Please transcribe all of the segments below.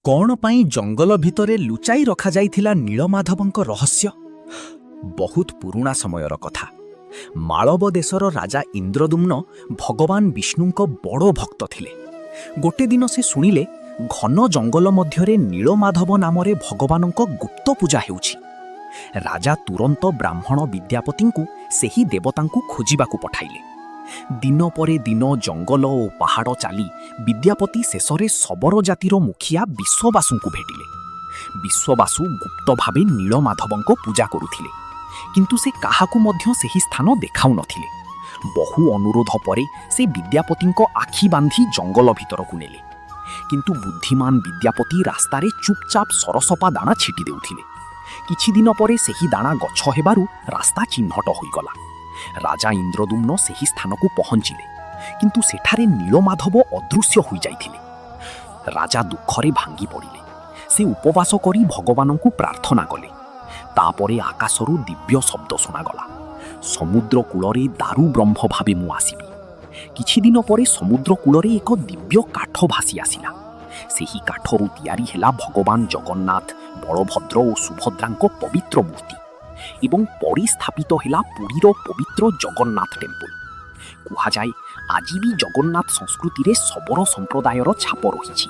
कौन पाई जंगल भितरे लुचाई रखा जाइथिला नीलमाधवଙ୍କ रहस्य बहुत पुरुणा समयर कथा। मालव देशर राजा इंद्रदुम्न भगवान विष्णुଙ୍କ बड़ भक्त थिले। गोटे दिन से सुनिले घन जंगल मध्यरे नीलमाधव नामरे भगवानଙ୍କ गुप्त पूजा हेउछि। राजा तुरंत ब्राह्मण विद्यापतिଙ୍କୁ सेही देवताଙ୍କୁ खोजिबाकू पठाइले। दिन परे दिन जंगल और पहाड़ चाली विद्यापति शेषरे सबरो जातिर मुखिया विश्ववासुଙ୍କୁ भेटिले। विश्ववासु गुप्त भावे नीलमाधवଙ୍କ पूजा करुथिले, किंतु से काहाकू मध्य सेही स्थान देखाउ नथिले। बहु अनुरोध परे से विद्यापतिଙ୍କ आखि बांधी जंगल भितरकू नेले, किंतु बुद्धिमान विद्यापति रास्तारे चुपचाप सरसपा दाणा छिटी देउथिले। किछि दिन परे सेही दाणा गछ हेबारु रास्ता चिन्हट होइगला। राजा इंद्रदुम्न सेही स्थानकू पहुंचिले, किंतु सेठारे नीलमाधव अदृश्य होई जाइथिले। राजा दुखरे भांगी पड़िले। से उपवास करी भगवानଙ୍କୁ प्रार्थना कले। तापरे आकाशरू दिव्य शब्द सुनागला, समुद्र कूलरे दारु ब्रह्म भावे मु आसीबी। किछि दिन परे समुद्र कूलरे एक दिव्य काठ भासी आसिला। सेही काठरू तैयारी हेला भगवान जगन्नाथ, बलभद्र और सुभद्राଙ୍କ पवित्र मूर्ति एवं परिस्थापित हेला पुरीर पवित्र जगन्नाथ टेम्पल। कुहा जाए आज भी जगन्नाथ संस्कृति रे सबरो संप्रदायर छाप रही।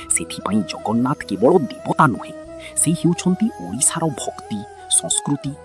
सेथिपाई जगन्नाथ केवल देवता नुहे, से हेउछंती ओडिशार भक्ति, संस्कृति